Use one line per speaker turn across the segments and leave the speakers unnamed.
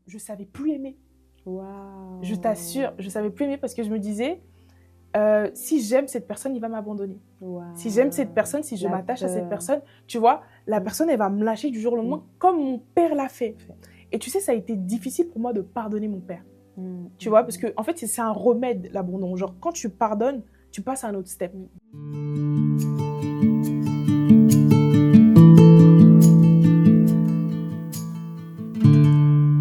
je savais plus aimer.
Waouh.
Je t'assure, je savais plus aimer parce que je me disais, si j'aime cette personne, il va m'abandonner.
Waouh.
Si j'aime cette personne, si je m'attache à cette personne, tu vois, la personne, elle va me lâcher du jour au lendemain, comme mon père l'a fait. Et tu sais, ça a été difficile pour moi de pardonner mon père. Tu vois, parce que en fait, c'est un remède, l'abandon. Genre, quand tu pardonnes, tu passes à un autre step.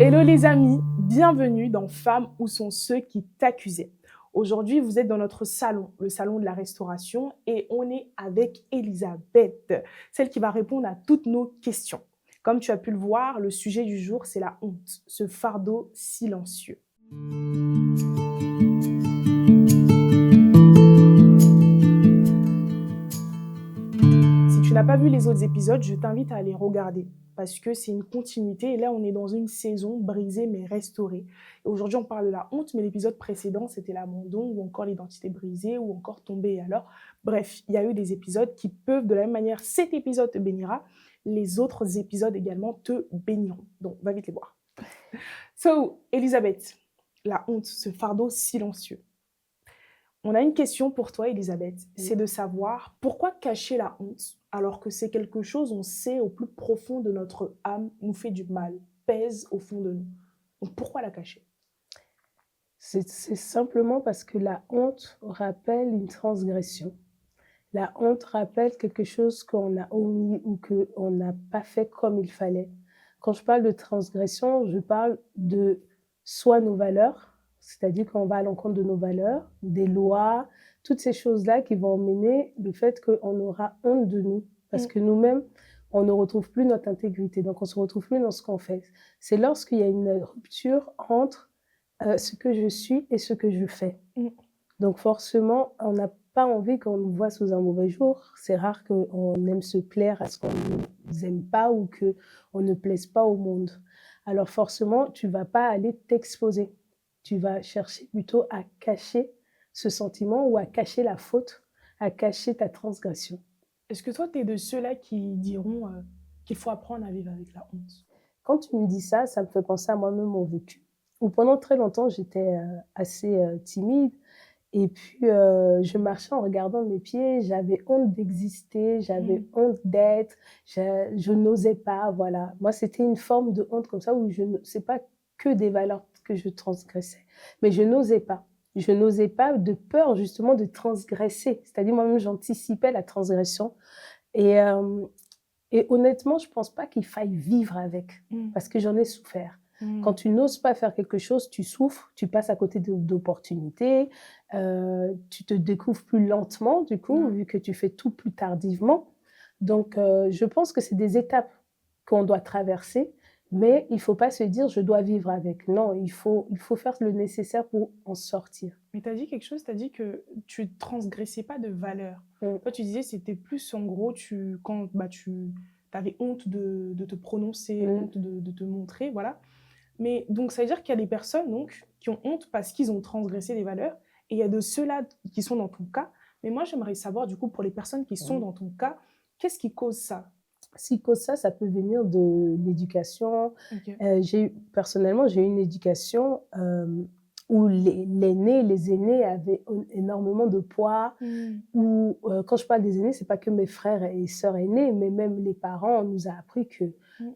Hello les amis, bienvenue dans Femmes où sont ceux qui t'accusaient. Aujourd'hui, vous êtes dans notre salon, le salon de la restauration, et on est avec Elisabeth, celle qui va répondre à toutes nos questions. Comme tu as pu le voir, le sujet du jour, c'est la honte, ce fardeau silencieux. Si tu n'as pas vu les autres épisodes, je t'invite à les regarder parce que c'est une continuité et là on est dans une saison brisée mais restaurée. Et aujourd'hui on parle de la honte, mais l'épisode précédent c'était l'abandon ou encore l'identité brisée ou encore tomber et alors. Bref, il y a eu des épisodes qui peuvent de la même manière, cet épisode te bénira, les autres épisodes également te béniront. Donc va vite les voir. So, Elisabeth, la honte, ce fardeau silencieux. On a une question pour toi, Elisabeth. C'est de savoir pourquoi cacher la honte alors que c'est quelque chose, on sait, au plus profond de notre âme, nous fait du mal, pèse au fond de nous. Donc pourquoi la cacher?
C'est simplement parce que la honte rappelle une transgression. La honte rappelle quelque chose qu'on a omis ou qu'on n'a pas fait comme il fallait. Quand je parle de transgression, je parle de soit nos valeurs, c'est-à-dire qu'on va à l'encontre de nos valeurs, des lois, toutes ces choses-là qui vont emmener le fait qu'on aura honte de nous. Parce que nous-mêmes, on ne retrouve plus notre intégrité. Donc, on ne se retrouve plus dans ce qu'on fait. C'est lorsqu'il y a une rupture entre ce que je suis et ce que je fais. Donc, forcément, on n'a pas envie qu'on nous voit sous un mauvais jour. C'est rare qu'on aime se plaire à ce qu'on ne nous aime pas ou qu'on ne plaise pas au monde. Alors forcément, tu ne vas pas aller t'exposer. Tu vas chercher plutôt à cacher ce sentiment ou à cacher la faute, à cacher ta transgression.
Est-ce que toi, tu es de ceux-là qui diront qu'il faut apprendre à vivre avec la honte?
Quand tu me dis ça, ça me fait penser à moi-même mon vécu. Où pendant très longtemps, j'étais assez timide. Et puis, je marchais en regardant mes pieds, j'avais honte d'exister, j'avais honte d'être, je n'osais pas, voilà. Moi, c'était une forme de honte comme ça où c'est pas que des valeurs que je transgressais, mais je n'osais pas. Je n'osais pas de peur justement de transgresser, c'est-à-dire moi-même j'anticipais la transgression. Et honnêtement, je pense pas qu'il faille vivre avec, parce que j'en ai souffert. Quand tu n'oses pas faire quelque chose, tu souffres, tu passes à côté d'opportunités, tu te découvres plus lentement, du coup, vu que tu fais tout plus tardivement. Donc, je pense que c'est des étapes qu'on doit traverser, mais il ne faut pas se dire « je dois vivre avec ». Non, il faut faire le nécessaire pour en sortir.
Mais tu as dit quelque chose, tu as dit que tu ne transgressais pas de valeur. Toi, tu disais c'était plus, en gros, quand tu avais honte de te prononcer, honte de te montrer, voilà. Mais donc, ça veut dire qu'il y a des personnes donc, qui ont honte parce qu'ils ont transgressé des valeurs, et il y a de ceux-là qui sont dans ton cas. Mais moi, j'aimerais savoir, du coup, pour les personnes qui sont dans ton cas, qu'est-ce qui cause ça?
Ce qui cause ça, ça peut venir de l'éducation. Personnellement, j'ai eu une éducation où les aînés avaient énormément de poids. Où, quand je parle des aînés, c'est pas que mes frères et sœurs aînés, mais même les parents, on nous a appris que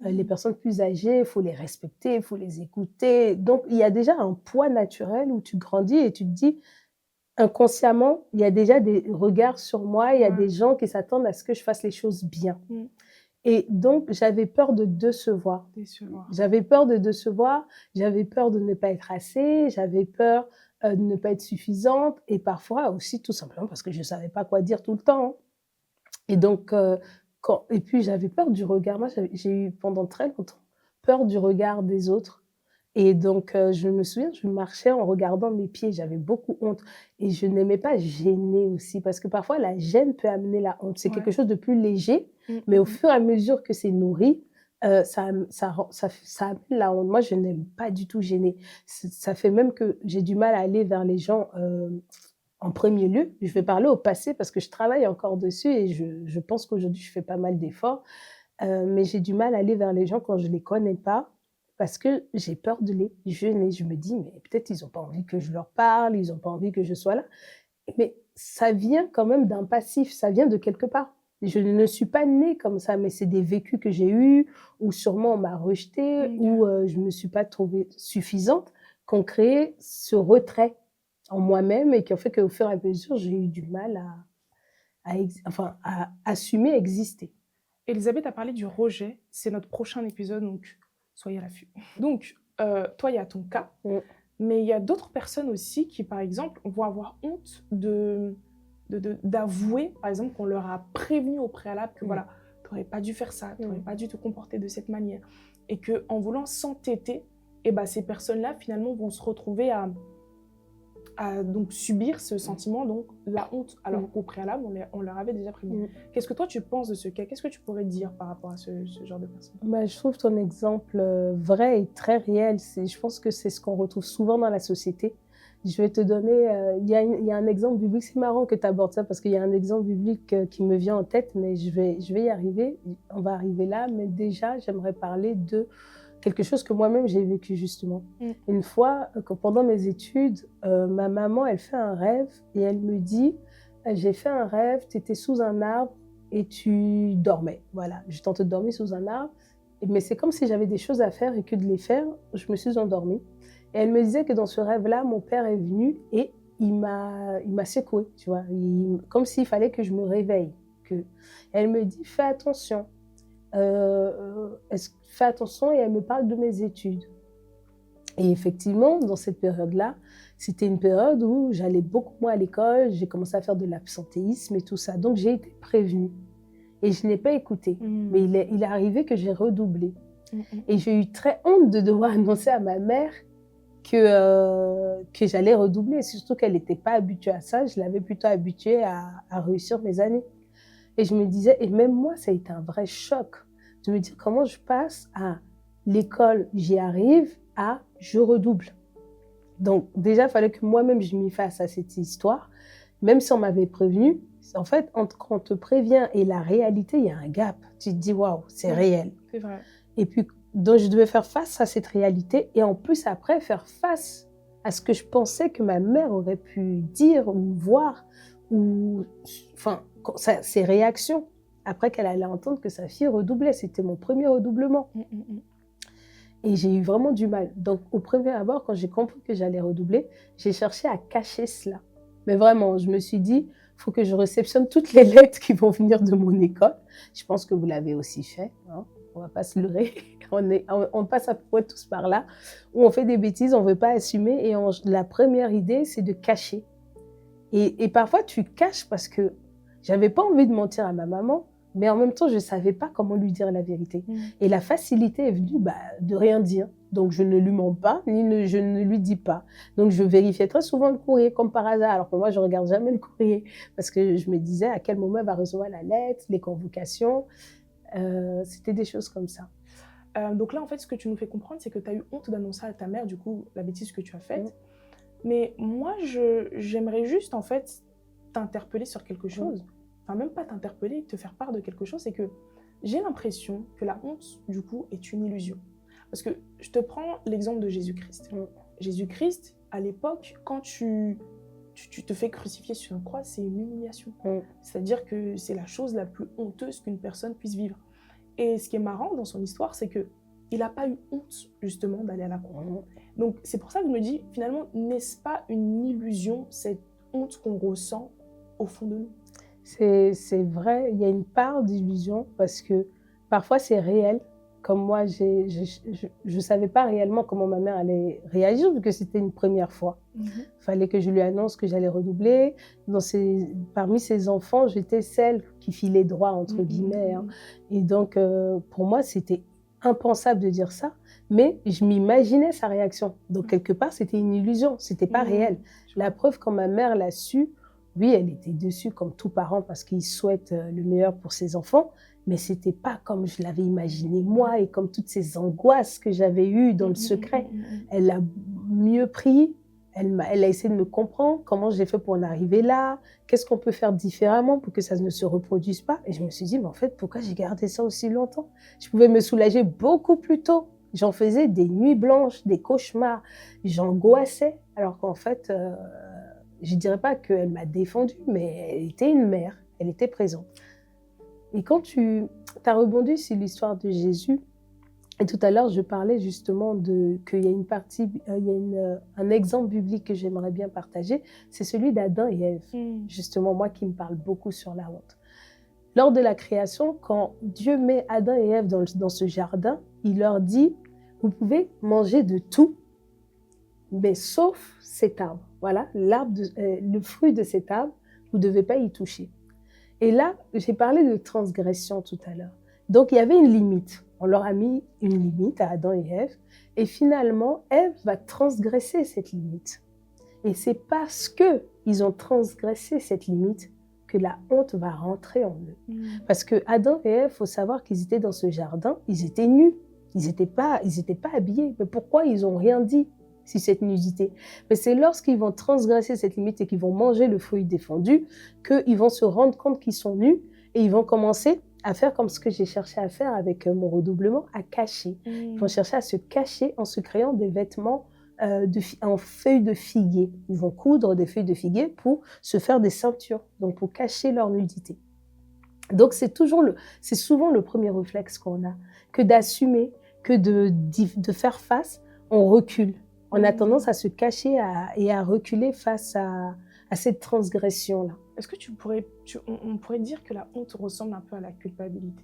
les personnes plus âgées, il faut les respecter, il faut les écouter. Donc, il y a déjà un poids naturel où tu grandis et tu te dis, inconsciemment, il y a déjà des regards sur moi, il y a des gens qui s'attendent à ce que je fasse les choses bien. Et donc, j'avais peur de décevoir. J'avais peur de décevoir, j'avais peur de ne pas être assez, j'avais peur de ne pas être suffisante et parfois aussi tout simplement parce que je ne savais pas quoi dire tout le temps. Et donc, et puis j'avais peur du regard. Moi, j'ai eu pendant très longtemps peur du regard des autres. Et donc, je me souviens, je marchais en regardant mes pieds, j'avais beaucoup honte. Et je n'aimais pas gêner aussi, parce que parfois, la gêne peut amener la honte. C'est quelque chose de plus léger, mais au fur et à mesure que c'est nourri, ça amène la honte. Moi, je n'aime pas du tout gêner. Ça fait même que j'ai du mal à aller vers les gens en premier lieu. Je vais parler au passé, parce que je travaille encore dessus, et je pense qu'aujourd'hui, je fais pas mal d'efforts. Mais j'ai du mal à aller vers les gens quand je ne les connais pas. parce que j'ai peur de les gêner. Je me dis, mais peut-être ils n'ont pas envie que je leur parle, ils n'ont pas envie que je sois là. Mais ça vient quand même d'un passif, ça vient de quelque part. Je ne suis pas née comme ça, mais c'est des vécus que j'ai eus, ou sûrement on m'a rejetée, ou je ne me suis pas trouvée suffisante, qu'on crée ce retrait en moi-même et qui ont fait qu'au fur et à mesure, j'ai eu du mal à assumer exister.
Elisabeth a parlé du rejet, c'est notre prochain épisode, donc soyez à l'affût. Donc, toi, il y a ton cas, mais il y a d'autres personnes aussi qui, par exemple, vont avoir honte d'avouer, par exemple, qu'on leur a prévenu au préalable que voilà, tu n'aurais pas dû faire ça, tu n'aurais pas dû te comporter de cette manière. Et qu'en voulant s'entêter, eh ben, ces personnes-là, finalement, vont se retrouver à donc subir ce sentiment, donc la honte, alors qu'au préalable, on leur avait déjà prévenu. Qu'est-ce que toi, tu penses de ce cas? Qu'est-ce que tu pourrais dire par rapport à ce genre de personnes?
Je trouve ton exemple vrai et très réel. Je pense que c'est ce qu'on retrouve souvent dans la société. Je vais te donner, il y a un exemple biblique, c'est marrant que tu abordes ça parce qu'il y a un exemple biblique qui me vient en tête, mais je vais y arriver, on va arriver là, mais déjà, j'aimerais parler de quelque chose que moi-même j'ai vécu justement. Une fois, pendant mes études, ma maman, elle fait un rêve et elle me dit, j'ai fait un rêve, tu étais sous un arbre et tu dormais. Voilà, je tentais de dormir sous un arbre, mais c'est comme si j'avais des choses à faire et que de les faire, je me suis endormie. Et elle me disait que dans ce rêve-là, mon père est venu et il m'a secouée, tu vois, comme s'il fallait que je me réveille. Elle me dit, fais attention. Fais attention, et elle me parle de mes études. Et effectivement, dans cette période-là, c'était une période où j'allais beaucoup moins à l'école, j'ai commencé à faire de l'absentéisme et tout ça. Donc, j'ai été prévenue. Et je n'ai pas écouté. Mais il est arrivé que j'ai redoublé. Et j'ai eu très honte de devoir annoncer à ma mère que j'allais redoubler. Surtout qu'elle n'était pas habituée à ça. Je l'avais plutôt habituée à réussir mes années. Et je me disais, et même moi, ça a été un vrai choc de me dire comment je passe à l'école, j'y arrive, à je redouble. Donc déjà, il fallait que moi-même, je m'y fasse à cette histoire. Même si on m'avait prévenu, en fait, entre quand on te prévient et la réalité, il y a un gap. Tu te dis, waouh, c'est réel.
C'est vrai.
Et puis, donc, je devais faire face à cette réalité et en plus, après, faire face à ce que je pensais que ma mère aurait pu dire ou voir, ou enfin, ses réactions, après qu'elle allait entendre que sa fille redoublait. C'était mon premier redoublement. Et j'ai eu vraiment du mal. Donc, au premier abord, quand j'ai compris que j'allais redoubler, j'ai cherché à cacher cela. Mais vraiment, je me suis dit, il faut que je réceptionne toutes les lettres qui vont venir de mon école. Je pense que vous l'avez aussi fait, hein. On ne va pas se leurrer. On passe à peu près tous par là, où on fait des bêtises, on ne veut pas assumer. Et la première idée, c'est de cacher. Et parfois, tu caches parce que je n'avais pas envie de mentir à ma maman, mais en même temps, je ne savais pas comment lui dire la vérité. Et la facilité est venue de rien dire. Donc, je ne lui mens pas, je ne lui dis pas. Donc, je vérifiais très souvent le courrier, comme par hasard. Alors que moi, je ne regarde jamais le courrier. Parce que je me disais à quel moment elle va recevoir la lettre, les convocations. C'était des choses comme ça.
Donc là, en fait, ce que tu nous fais comprendre, c'est que tu as eu honte d'annoncer à ta mère, du coup, la bêtise que tu as faite. Mais moi, j'aimerais juste, en fait, t'interpeller sur quelque chose. Enfin, même pas t'interpeller, te faire part de quelque chose. C'est que j'ai l'impression que la honte, du coup, est une illusion. Parce que je te prends l'exemple de Jésus-Christ. Jésus-Christ, à l'époque, quand tu te fais crucifier sur une croix, c'est une humiliation. C'est-à-dire que c'est la chose la plus honteuse qu'une personne puisse vivre. Et ce qui est marrant dans son histoire, c'est qu'il n'a pas eu honte, justement, d'aller à la croix. Donc, c'est pour ça que je me dis, finalement, n'est-ce pas une illusion, cette honte qu'on ressent au fond de nous?
C'est vrai, il y a une part d'illusion parce que parfois, c'est réel. Comme moi, je ne savais pas réellement comment ma mère allait réagir vu que c'était une première fois. Il fallait que je lui annonce que j'allais redoubler. Parmi ses enfants, j'étais celle qui filait droit, entre guillemets. Hein. Et donc, pour moi, c'était impensable de dire ça, mais je m'imaginais sa réaction. Donc, quelque part, c'était une illusion, ce n'était pas réel. La preuve, quand ma mère l'a su, oui, elle était dessus comme tout parent parce qu'il souhaite le meilleur pour ses enfants, mais ce n'était pas comme je l'avais imaginé moi et comme toutes ces angoisses que j'avais eues dans le secret. Elle a mieux pris, elle a essayé de me comprendre comment j'ai fait pour en arriver là, qu'est-ce qu'on peut faire différemment pour que ça ne se reproduise pas. Et je me suis dit, mais en fait, pourquoi j'ai gardé ça aussi longtemps? Je pouvais me soulager beaucoup plus tôt J'en faisais des nuits blanches, des cauchemars. J'angoissais, alors qu'en fait, je ne dirais pas qu'elle m'a défendue, mais elle était une mère, elle était présente. Et quand tu as rebondi sur l'histoire de Jésus, et tout à l'heure, je parlais justement qu'il y a une partie, un exemple biblique que j'aimerais bien partager, c'est celui d'Adam et Ève. Justement, moi qui me parle beaucoup sur la honte. Lors de la création, quand Dieu met Adam et Ève dans ce jardin, il leur dit, vous pouvez manger de tout, mais sauf cet arbre. Voilà, le fruit de cet arbre, vous ne devez pas y toucher. Et là, j'ai parlé de transgression tout à l'heure. Donc, il y avait une limite. On leur a mis une limite à Adam et Ève. Et finalement, Ève va transgresser cette limite. Et c'est parce qu'ils ont transgressé cette limite que la honte va rentrer en eux. Parce que Adam et Ève, il faut savoir qu'ils étaient dans ce jardin, ils étaient nus. Ils n'étaient pas habillés. Mais pourquoi ils n'ont rien dit sur cette nudité? Mais c'est lorsqu'ils vont transgresser cette limite et qu'ils vont manger le fruit défendu qu'ils vont se rendre compte qu'ils sont nus et ils vont commencer à faire comme ce que j'ai cherché à faire avec mon redoublement, à cacher. Ils vont chercher à se cacher en se créant des vêtements en feuilles de figuier. Ils vont coudre des feuilles de figuier pour se faire des ceintures, donc pour cacher leur nudité. Donc c'est souvent le premier réflexe qu'on a, que d'assumer, que de faire face, on recule. On a tendance à se cacher et à reculer face à cette transgression-là.
Est-ce que on pourrait dire que la honte ressemble un peu à la culpabilité?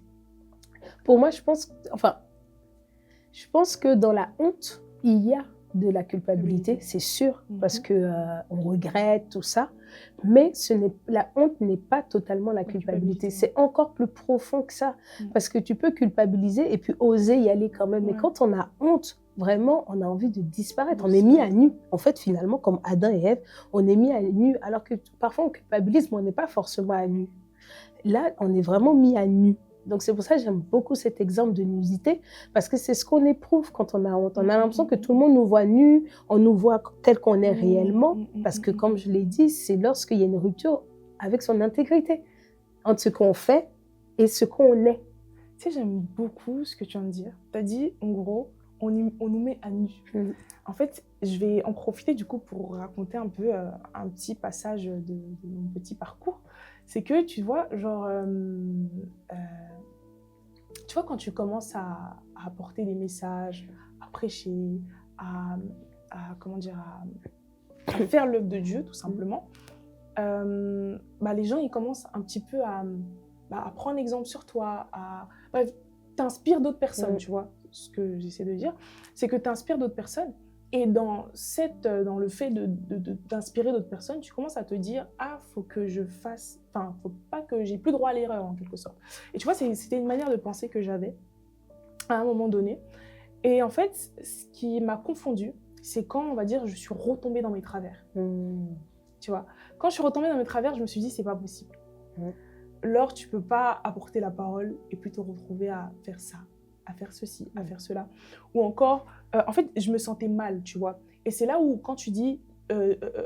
Pour moi, je pense que dans la honte, il y a de la culpabilité, c'est sûr, parce que on regrette tout ça, mais la honte n'est pas totalement la culpabilité. C'est encore plus profond que ça, parce que tu peux culpabiliser et puis oser y aller quand même. Mais quand on a honte, vraiment, on a envie de disparaître. On est mis à nu. En fait, finalement, comme Adam et Ève, on est mis à nu, alors que parfois on culpabilise, mais on n'est pas forcément à nu. Là, on est vraiment mis à nu. Donc, c'est pour ça que j'aime beaucoup cet exemple de nudité, parce que c'est ce qu'on éprouve quand on a honte. On a l'impression que tout le monde nous voit nus, on nous voit tel qu'on est réellement, parce que, comme je l'ai dit, c'est lorsqu'il y a une rupture avec son intégrité, entre ce qu'on fait et ce qu'on est.
Tu sais, j'aime beaucoup ce que tu viens de dire. Tu as dit, en gros, on nous met à nu. En fait, je vais en profiter du coup pour raconter un peu un petit passage de mon petit parcours. C'est que, tu vois, genre... tu vois, quand tu commences à apporter des messages, à prêcher, à faire l'œuvre de Dieu, tout simplement, les gens, ils commencent un petit peu à prendre exemple sur toi, t'inspires d'autres personnes, tu vois. Ce que j'essaie de dire, c'est que tu inspires d'autres personnes. Et dans le fait d'inspirer d'autres personnes, tu commences à te dire, faut que je fasse, faut pas que j'ai plus droit à l'erreur en quelque sorte. Et tu vois, c'était une manière de penser que j'avais à un moment donné. Et en fait, ce qui m'a confondue, c'est quand, on va dire, je suis retombée dans mes travers. Tu vois, quand je suis retombée dans mes travers, je me suis dit, c'est pas possible. Laure, tu peux pas apporter la parole et puis te retrouver à faire ça, à faire ceci, à faire cela. Ou encore, en fait, je me sentais mal, tu vois. Et c'est là où, quand tu dis,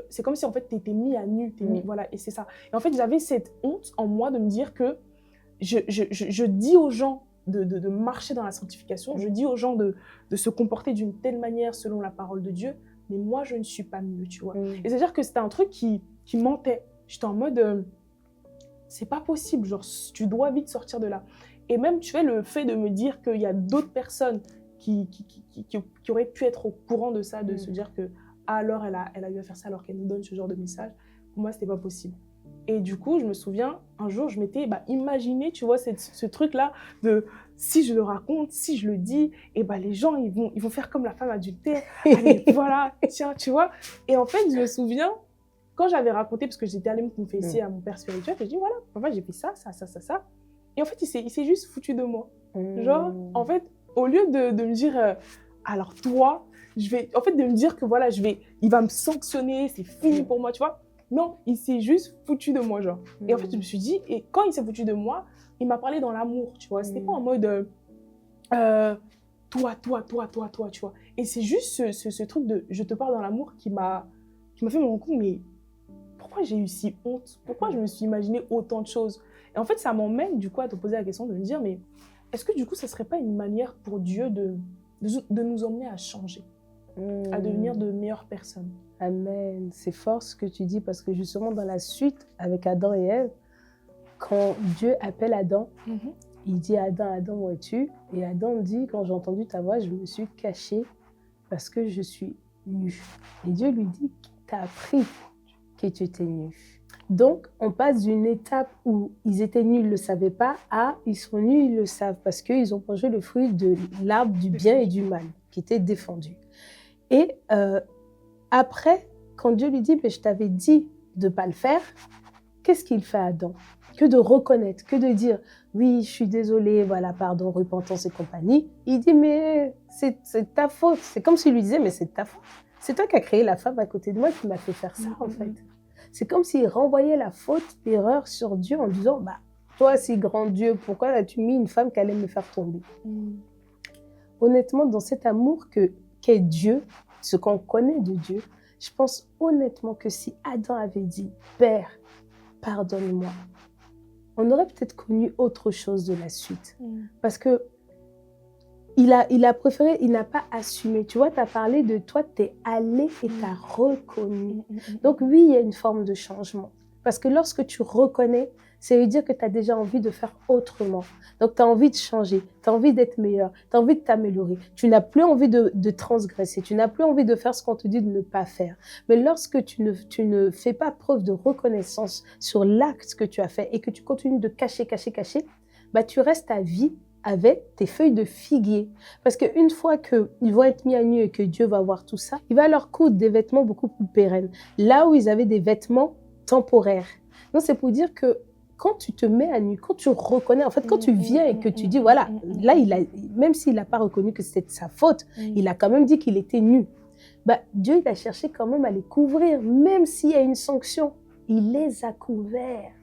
c'est comme si, en fait, tu étais mis à nu, voilà, et c'est ça. Et en fait, j'avais cette honte en moi de me dire que je dis aux gens de marcher dans la sanctification, je dis aux gens de se comporter d'une telle manière selon la parole de Dieu, mais moi, je ne suis pas mieux, tu vois. Et c'est-à-dire que c'était un truc qui mentait. J'étais en mode, c'est pas possible, genre, tu dois vite sortir de là. Et même, tu vois, le fait de me dire qu'il y a d'autres personnes qui auraient pu être au courant de ça, de se dire que alors elle a eu à faire ça alors qu'elle nous donne ce genre de message, pour moi, c'était pas possible. Et du coup, je me souviens, un jour, je m'étais imaginé, tu vois, ce truc-là de si je le raconte, si je le dis, et les gens, ils vont faire comme la femme adultère. Allez, voilà, tiens, tu vois. Et en fait, je me souviens, quand j'avais raconté, parce que j'étais allée me confesser à mon père spirituel, j'ai dit, voilà, papa, j'ai fait ça. Et en fait, il s'est juste foutu de moi. Genre, en fait, au lieu de me dire, alors toi, en fait, de me dire que voilà, il va me sanctionner, c'est fini pour moi, tu vois. Non, il s'est juste foutu de moi, genre. Et en fait, je me suis dit, et quand il s'est foutu de moi, il m'a parlé dans l'amour, tu vois. C'était pas en mode, toi, tu vois. Et c'est juste ce truc de, je te parle dans l'amour qui m'a fait me rendre compte, mais pourquoi j'ai eu si honte? Pourquoi je me suis imaginé autant de choses? Et en fait, ça m'emmène du coup à te poser la question de me dire, mais est-ce que du coup, ça serait pas une manière pour Dieu de nous emmener à changer, à devenir de meilleures personnes.
Amen. C'est fort ce que tu dis parce que justement dans la suite avec Adam et Ève, quand Dieu appelle Adam, il dit Adam, Adam, où es-tu? Et Adam dit, quand j'ai entendu ta voix, je me suis caché parce que je suis nu. Et Dieu lui dit, qui t'a appris que tu étais nu? Donc, on passe d'une étape où ils étaient nus, ils ne le savaient pas, à ils sont nus, ils le savent parce qu'ils ont mangé le fruit de l'arbre du bien et du mal qui était défendu. Et après, quand Dieu lui dit, mais je t'avais dit de ne pas le faire, qu'est-ce qu'il fait Adam? Que de reconnaître, que de dire, oui, je suis désolée, voilà, pardon, repentance et compagnie. Il dit, mais c'est ta faute. C'est comme s'il lui disait, mais c'est ta faute. C'est toi qui as créé la femme à côté de moi qui m'a fait faire ça, en fait. C'est comme s'il renvoyait la faute, l'erreur sur Dieu en disant, bah, toi, si grand Dieu, pourquoi as-tu mis une femme qui allait me faire tomber? Honnêtement, dans cet amour qu'est Dieu, ce qu'on connaît de Dieu, je pense honnêtement que si Adam avait dit, Père, pardonne-moi, on aurait peut-être connu autre chose de la suite. Parce que il a préféré, il n'a pas assumé. Tu vois, tu as parlé de toi, tu es allé et tu as reconnu. Donc oui, il y a une forme de changement. Parce que lorsque tu reconnais, ça veut dire que tu as déjà envie de faire autrement. Donc tu as envie de changer, tu as envie d'être meilleur, tu as envie de t'améliorer. Tu n'as plus envie de transgresser, tu n'as plus envie de faire ce qu'on te dit de ne pas faire. Mais lorsque tu ne fais pas preuve de reconnaissance sur l'acte que tu as fait et que tu continues de cacher, bah tu restes à vie avec tes feuilles de figuier. Parce qu'une fois qu'ils vont être mis à nu et que Dieu va voir tout ça, il va leur coudre des vêtements beaucoup plus pérennes. Là où ils avaient des vêtements temporaires. Donc c'est pour dire que quand tu te mets à nu, quand tu reconnais, en fait, quand tu viens et que tu dis, voilà, là, même s'il n'a pas reconnu que c'était de sa faute, il a quand même dit qu'il était nu. Bah, Dieu, il a cherché quand même à les couvrir, même s'il y a une sanction. Il les a couverts.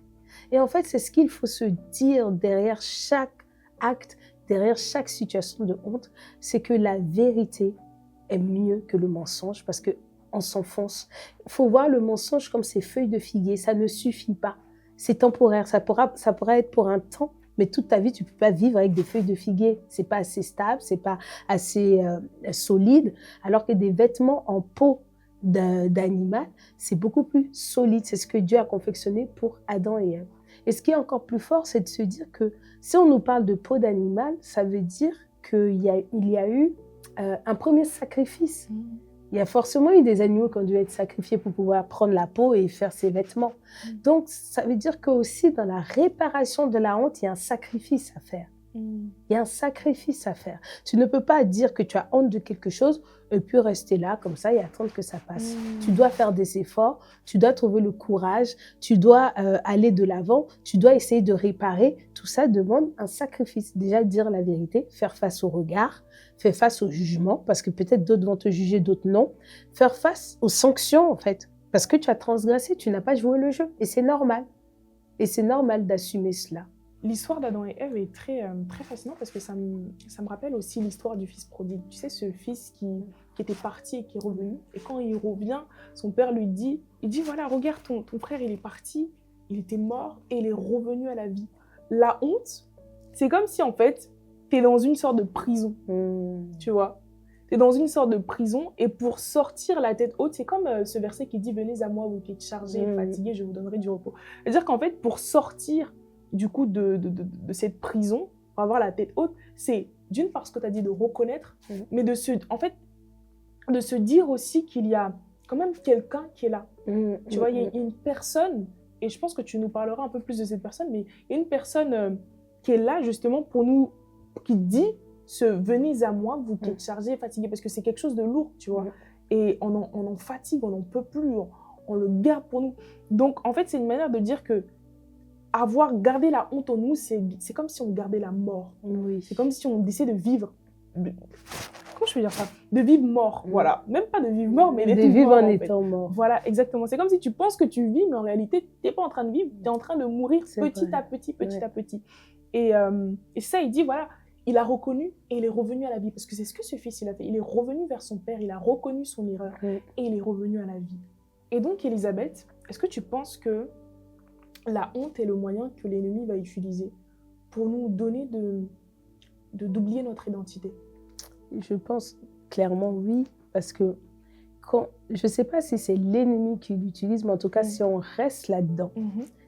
Et en fait, c'est ce qu'il faut se dire derrière chaque acte, derrière chaque situation de honte, c'est que la vérité est mieux que le mensonge parce qu'on s'enfonce. Il faut voir le mensonge comme ces feuilles de figuier, ça ne suffit pas. C'est temporaire, ça pourra être pour un temps, mais toute ta vie, tu ne peux pas vivre avec des feuilles de figuier. Ce n'est pas assez stable, ce n'est pas assez solide, alors que des vêtements en peau d'animal, c'est beaucoup plus solide. C'est ce que Dieu a confectionné pour Adam et Ève. Et ce qui est encore plus fort, c'est de se dire que si on nous parle de peau d'animal, ça veut dire qu'il y a eu un premier sacrifice. Il y a forcément eu des animaux qui ont dû être sacrifiés pour pouvoir prendre la peau et faire ses vêtements. Donc, ça veut dire qu'aussi dans la réparation de la honte, il y a un sacrifice à faire. Il y a un sacrifice à faire. Tu ne peux pas dire que tu as honte de quelque chose et puis rester là comme ça et attendre que ça passe. Tu dois faire des efforts, tu dois trouver le courage, tu dois aller de l'avant, tu dois essayer de réparer. Tout ça demande un sacrifice. Déjà, dire la vérité, faire face au regard, faire face au jugement, parce que peut-être d'autres vont te juger, d'autres non. Faire face aux sanctions, en fait, parce que tu as transgressé, tu n'as pas joué le jeu. Et c'est normal. Et c'est normal d'assumer cela.
L'histoire d'Adam et Ève est très fascinante parce que ça me rappelle aussi l'histoire du fils prodigue. Tu sais, ce fils qui était parti et qui est revenu. Et quand il revient, son père lui dit, voilà, regarde, ton frère, il est parti, il était mort et il est revenu à la vie. La honte, c'est comme si en fait, tu es dans une sorte de prison, tu vois. Tu es dans une sorte de prison et pour sortir la tête haute, c'est comme ce verset qui dit, venez à moi, vous qui êtes chargés et fatigués, je vous donnerai du repos. C'est-à-dire qu'en fait, pour sortir du coup de cette prison, pour avoir la tête haute, c'est d'une part ce que tu as dit de reconnaître, mais de se dire aussi qu'il y a quand même quelqu'un qui est là. Tu vois, il y a une personne, et je pense que tu nous parleras un peu plus de cette personne, mais il y a une personne qui est là justement pour nous, qui dit, venez à moi, vous qui êtes chargés et fatigués, parce que c'est quelque chose de lourd, tu vois. Et on en fatigue, on n'en peut plus, on le garde pour nous. Donc en fait, c'est une manière de dire que avoir gardé la honte en nous, c'est comme si on gardait la mort. C'est comme si on essayait de vivre. Comment je peux dire ça? De vivre mort, voilà. Même pas de vivre mort, mais d'être mort. De
vivre en étant mort.
Voilà, exactement. C'est comme si tu penses que tu vis, mais en réalité, tu n'es pas en train de vivre, tu es en train de mourir petit à petit. Et ça, il dit, voilà, il a reconnu et il est revenu à la vie. Parce que c'est ce que ce fils, il a fait. Il est revenu vers son père, il a reconnu son erreur et il est revenu à la vie. Et donc, Elisabeth, est-ce que tu penses que la honte est le moyen que l'ennemi va utiliser pour nous donner d'oublier notre identité?
Je pense clairement oui, parce que je ne sais pas si c'est l'ennemi qui l'utilise, mais en tout cas, si on reste là-dedans,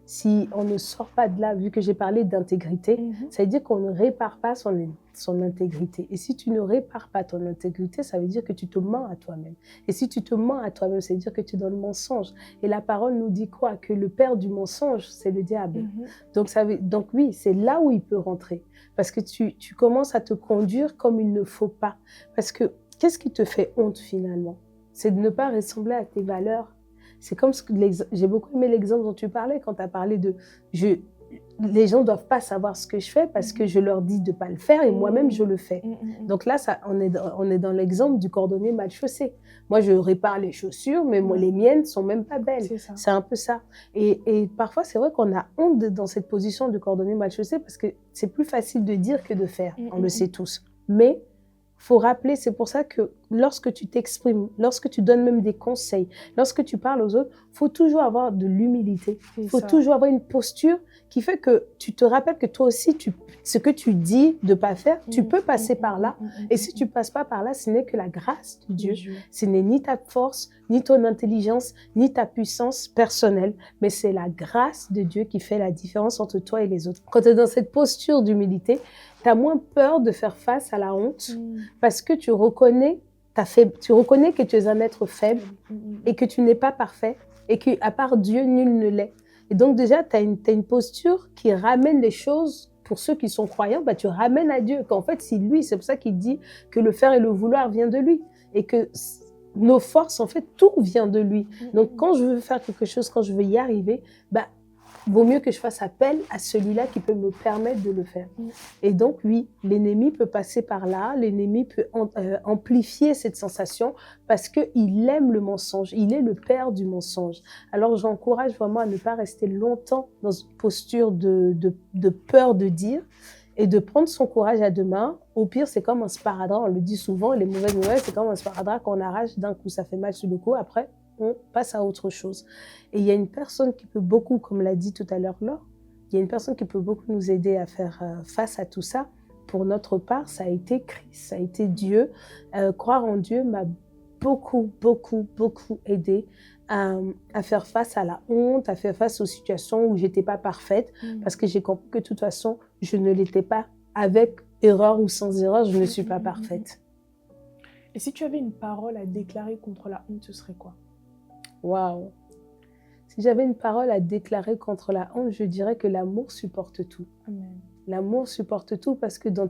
si on ne sort pas de là, vu que j'ai parlé d'intégrité, ça veut dire qu'on ne répare pas son intégrité. Et si tu ne répares pas ton intégrité, ça veut dire que tu te mens à toi-même. Et si tu te mens à toi-même, ça veut dire que tu es dans le mensonge. Et la parole nous dit quoi? Que le père du mensonge, c'est le diable. Donc oui, c'est là où il peut rentrer. Parce que tu commences à te conduire comme il ne faut pas. Parce que qu'est-ce qui te fait honte finalement? C'est de ne pas ressembler à tes valeurs. C'est comme j'ai beaucoup aimé l'exemple dont tu parlais quand tu as parlé de les gens ne doivent pas savoir ce que je fais parce que je leur dis de ne pas le faire et moi-même je le fais. Donc là, on est dans l'exemple du cordonnier mal chaussé. Moi, je répare les chaussures, mais moi, les miennes ne sont même pas belles. C'est un peu ça. Et parfois, c'est vrai qu'on a honte dans cette position du cordonnier mal chaussé parce que c'est plus facile de dire que de faire. On le sait tous. Mais il faut rappeler, c'est pour ça que lorsque tu t'exprimes, lorsque tu donnes même des conseils, lorsque tu parles aux autres, il faut toujours avoir de l'humilité. Il faut toujours avoir une posture qui fait que tu te rappelles que toi aussi, ce que tu dis de ne pas faire, tu peux passer par là. Et si tu ne passes pas par là, ce n'est que la grâce de Dieu. Ce n'est ni ta force, ni ton intelligence, ni ta puissance personnelle, mais c'est la grâce de Dieu qui fait la différence entre toi et les autres. Quand tu es dans cette posture d'humilité, tu as moins peur de faire face à la honte parce que tu reconnais que tu es un être faible et que tu n'es pas parfait et qu'à part Dieu, nul ne l'est. Et donc déjà, tu as une posture qui ramène les choses, pour ceux qui sont croyants, tu ramènes à Dieu. Qu'en fait, c'est lui, c'est pour ça qu'il dit que le faire et le vouloir vient de lui. Et que nos forces, en fait, tout vient de lui. Donc quand je veux faire quelque chose, quand je veux y arriver, vaut mieux que je fasse appel à celui-là qui peut me permettre de le faire. Et donc, oui, l'ennemi peut passer par là, l'ennemi peut amplifier cette sensation parce qu'il aime le mensonge, il est le père du mensonge. Alors, j'encourage vraiment à ne pas rester longtemps dans une posture de peur de dire et de prendre son courage à deux mains. Au pire, c'est comme un sparadrap, on le dit souvent, les mauvaises nouvelles, c'est comme un sparadrap qu'on arrache d'un coup, ça fait mal sur le coup, après, on passe à autre chose. Et il y a une personne qui peut beaucoup, comme l'a dit tout à l'heure Laure, il y a une personne qui peut beaucoup nous aider à faire face à tout ça. Pour notre part, ça a été Christ, ça a été Dieu. Croire en Dieu m'a beaucoup aidé à faire face à la honte, à faire face aux situations où je n'étais pas parfaite, parce que j'ai compris que de toute façon, je ne l'étais pas. Avec erreur ou sans erreur, je ne suis pas parfaite.
Et si tu avais une parole à déclarer contre la honte, ce serait quoi?
Waouh! Si j'avais une parole à déclarer contre la honte, je dirais que l'amour supporte tout.
Amen.
L'amour supporte tout parce que dans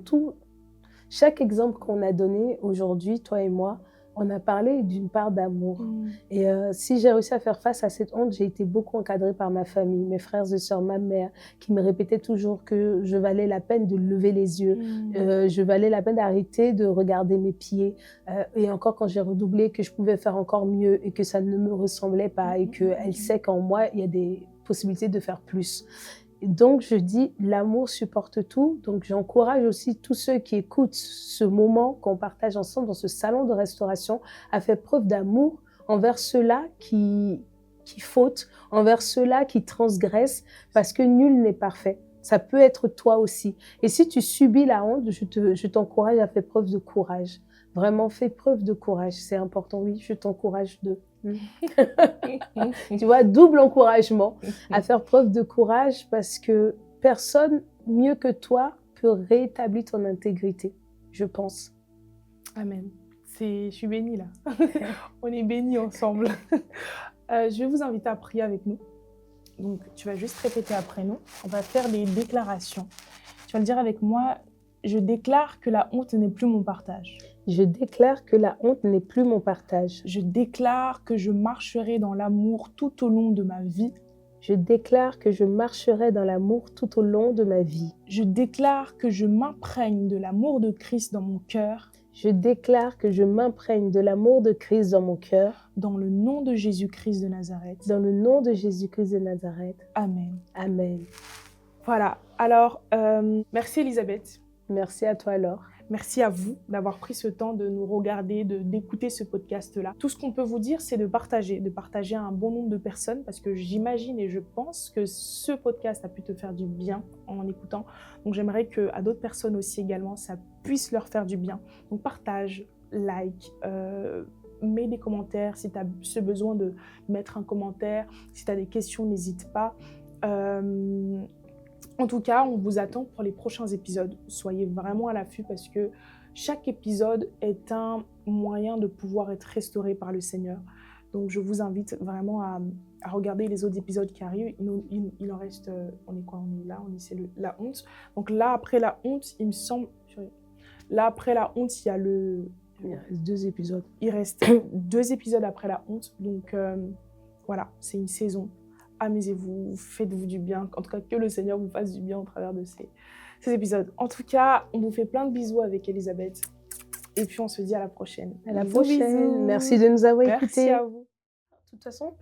chaque exemple qu'on a donné aujourd'hui, toi et moi, on a parlé d'une part d'amour. Et si j'ai réussi à faire face à cette honte, j'ai été beaucoup encadrée par ma famille, mes frères et sœurs, ma mère, qui me répétait toujours que je valais la peine de lever les yeux, je valais la peine d'arrêter de regarder mes pieds. Et encore quand j'ai redoublé, que je pouvais faire encore mieux et que ça ne me ressemblait pas et qu'elle sait qu'en moi, il y a des possibilités de faire plus. Donc, je dis, l'amour supporte tout. Donc, j'encourage aussi tous ceux qui écoutent ce moment qu'on partage ensemble dans ce salon de restauration à faire preuve d'amour envers ceux-là qui fautent, envers ceux-là qui transgressent, parce que nul n'est parfait. Ça peut être toi aussi. Et si tu subis la honte, je t'encourage à faire preuve de courage. Vraiment, fais preuve de courage. C'est important, oui, je t'encourage tu vois, double encouragement à faire preuve de courage parce que personne mieux que toi peut rétablir ton intégrité, je pense.
Amen. Je suis bénie là. On est bénis ensemble. Je vais vous inviter à prier avec nous. Donc, tu vas juste répéter après nous. On va faire des déclarations. Tu vas le dire avec moi. Je déclare que la honte n'est plus mon partage.
Je déclare que la honte n'est plus mon partage.
Je déclare que je marcherai dans l'amour tout au long de ma vie.
Je déclare que je marcherai dans l'amour tout au long de ma vie.
Je déclare que je m'imprègne de l'amour de Christ dans mon cœur.
Je déclare que je m'imprègne de l'amour de Christ dans mon cœur.
Dans le nom de Jésus-Christ de Nazareth.
Dans le nom de Jésus-Christ de Nazareth.
Amen.
Amen.
Voilà. Alors, merci Elisabeth.
Merci à toi, Laure.
Merci à vous d'avoir pris ce temps de nous regarder, d'écouter ce podcast-là. Tout ce qu'on peut vous dire, c'est de partager à un bon nombre de personnes parce que j'imagine et je pense que ce podcast a pu te faire du bien en écoutant. Donc j'aimerais qu'à d'autres personnes aussi également, ça puisse leur faire du bien. Donc partage, like, mets des commentaires si tu as ce besoin de mettre un commentaire. Si tu as des questions, n'hésite pas. En tout cas, on vous attend pour les prochains épisodes. Soyez vraiment à l'affût parce que chaque épisode est un moyen de pouvoir être restauré par le Seigneur. Donc, je vous invite vraiment à regarder les autres épisodes qui arrivent. Il en reste... on est quoi? On est là, c'est la honte. Donc là, après la honte, il me semble... Là, après la honte, il y a le...
Il reste 2 épisodes.
Il reste 2 épisodes après la honte. Donc, voilà, c'est une saison. Amusez-vous, faites-vous du bien. En tout cas, que le Seigneur vous fasse du bien au travers de ces épisodes. En tout cas, on vous fait plein de bisous avec Elisabeth. Et puis, on se dit à la prochaine.
À la prochaine. Bisous. Merci de nous avoir écoutés.
Merci à vous.
De toute façon,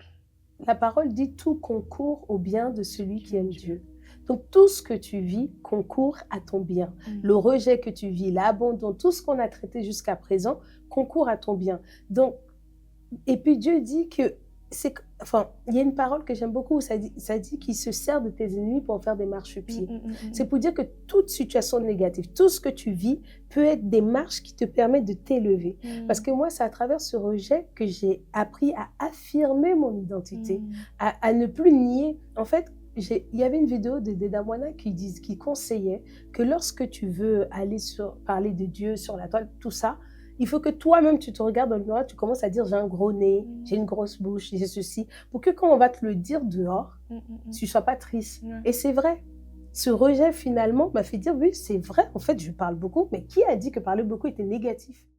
la parole dit tout concourt au bien de celui qui aime Dieu. Donc, tout ce que tu vis concourt à ton bien. Le rejet que tu vis, l'abandon, tout ce qu'on a traité jusqu'à présent concourt à ton bien. Donc, et puis Dieu dit que il y a une parole que j'aime beaucoup, ça dit qu'il se sert de tes ennemis pour en faire des marchepieds. C'est pour dire que toute situation négative, tout ce que tu vis peut être des marches qui te permettent de t'élever. Parce que moi, c'est à travers ce rejet que j'ai appris à affirmer mon identité, à ne plus nier. En fait, il y avait une vidéo de Damwana qui conseillait que lorsque tu veux aller parler de Dieu sur la toile, tout ça, il faut que toi-même, tu te regardes dans le miroir, tu commences à dire « j'ai un gros nez, j'ai une grosse bouche, j'ai ceci », pour que quand on va te le dire dehors, tu ne sois pas triste. Et c'est vrai. Ce rejet, finalement, m'a fait dire « oui, c'est vrai, en fait, je parle beaucoup, mais qui a dit que parler beaucoup était négatif ?»